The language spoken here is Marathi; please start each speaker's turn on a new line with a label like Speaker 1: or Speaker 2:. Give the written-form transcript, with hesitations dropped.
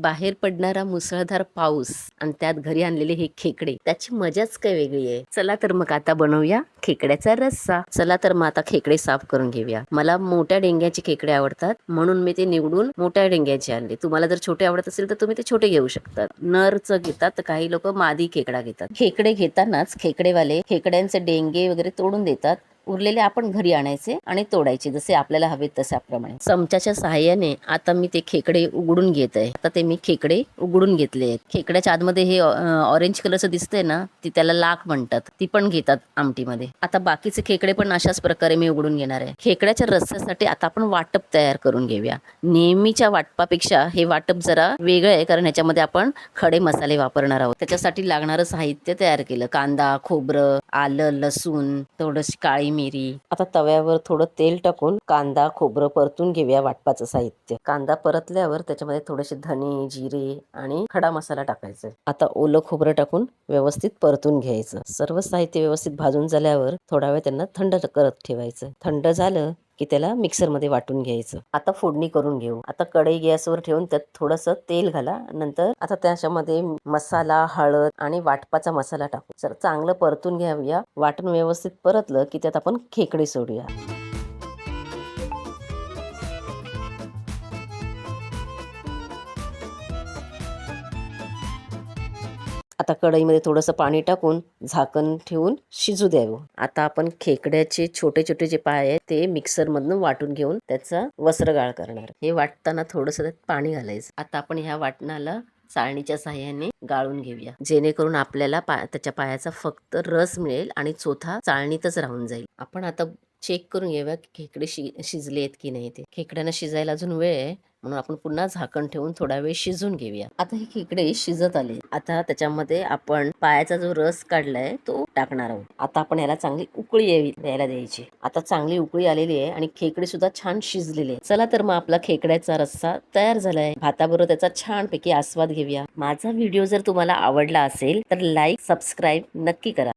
Speaker 1: बाहेर पडणारा मुसळधार पाऊस आणि त्यात घरी आणलेले हे खेकडे, त्याची मजाच काय वेगळी आहे. चला तर मग आता बनवूया खेकड्याचा रस्सा. चला तर मग आता खेकडे साफ करून घेऊया. मला मोठ्या डेंग्याचे खेकडे आवडतात म्हणून मी ते निवडून मोठ्या डेंग्याचे आणले. तुम्हाला जर छोटे आवडत असेल तर तुम्ही ते छोटे घेऊ शकतात. नरच घेतात तर काही लोक मादी खेकडा घेतात. खेकडे घेतानाच खेकडेवाले खेकड्यांचे डेंगे वगैरे तोडून देतात. उरलेले आपण घरी आणायचे आणि तोडायचे जसे आपल्याला हवे तशाप्रमाणे. चमच्याच्या सहाय्याने आता मी ते खेकडे उघडून घेत आहे. आता ते मी खेकडे उघडून घेतले आहेत. खेकड्याच्या आतमध्ये हे ऑरेंज कलरचं दिसतंय ना, ती त्याला लाख म्हणतात. ती पण घेतात आमटीमध्ये. आता बाकीचे खेकडे पण अशाच प्रकारे मी उघडून घेणार आहे. खेकड्याच्या रस्स्यासाठी आता आपण वाटप तयार करून घेऊया. नेहमीच्या वाटपापेक्षा हे वाटप जरा वेगळं आहे, कारण ह्याच्यामध्ये आपण खडे मसाले वापरणार आहोत. त्याच्यासाठी लागणारं साहित्य तयार केलं. कांदा, खोबरं, आलं, लसूण, थोडीशी काळी मिरी. आता तव्यावर थोडं तेल टाकून कांदा, खोबरं परतून घेऊया वाटपाचं साहित्य. कांदा परतल्यावर त्याच्यामध्ये थोडेसे धने, जिरे आणि खडा मसाला टाकायचा. आता ओलं खोबरं टाकून व्यवस्थित परतून घ्यायचं. सर्व साहित्य व्यवस्थित भाजून झाल्यावर थोडा वेळ त्यांना थंड करत ठेवायचं. थंड झालं की त्याला मिक्सरमध्ये वाटून घ्यायचं. आता फोडणी करून घेऊ. आता कढई गॅसवर ठेवून त्यात थोडंसं तेल घाला. नंतर आता त्याच्यामध्ये मसाला, हळद आणि वाटपाचा मसाला टाकू. जर चांगलं परतून घ्यावूया. वाटण व्यवस्थित परतलं की त्यात आपण खेकडे सोडूया. आता कढईमध्ये थोडंसं पाणी टाकून झाकण ठेवून शिजू द्यावं. आता आपण खेकड्याचे छोटे छोटे जे पाय आहेत ते मिक्सर मधून वाटून घेऊन त्याचा वस्त्रगाळ करणार. हे वाटताना थोडंसं त्यात पाणी घालायचं. आता आपण ह्या वाटणाला चाळणीच्या साह्याने गाळून घेऊया, जेणेकरून आपल्याला त्याच्या पायाचा फक्त रस मिळेल आणि चोथा चाळणीतच राहून जाईल. आपण आता चेक करून घेऊया की खेकडे शिजले आहेत की नाही. ते खेकड्यांना शिजायला अजून वेळ आहे म्हणून आपण पुन्हा झाकण ठेवून थोडा वेळ शिजून घेऊया. आता हे खेकडे शिजत आले. आता त्याच्यामध्ये आपण पायाचा जो रस काढलाय तो टाकणार आहोत. आता आपण याला चांगली उकळी यायला द्यायची. आता चांगली उकळी आलेली आहे आणि खेकडे सुद्धा छान शिजलेले. चला तर मग आपला खेकड्याचा रस्सा तयार झालाय. भाताबरोबर त्याचा छानपैकी आस्वाद घेऊया. माझा व्हिडिओ जर तुम्हाला आवडला असेल तर लाईक, सबस्क्राईब नक्की करा.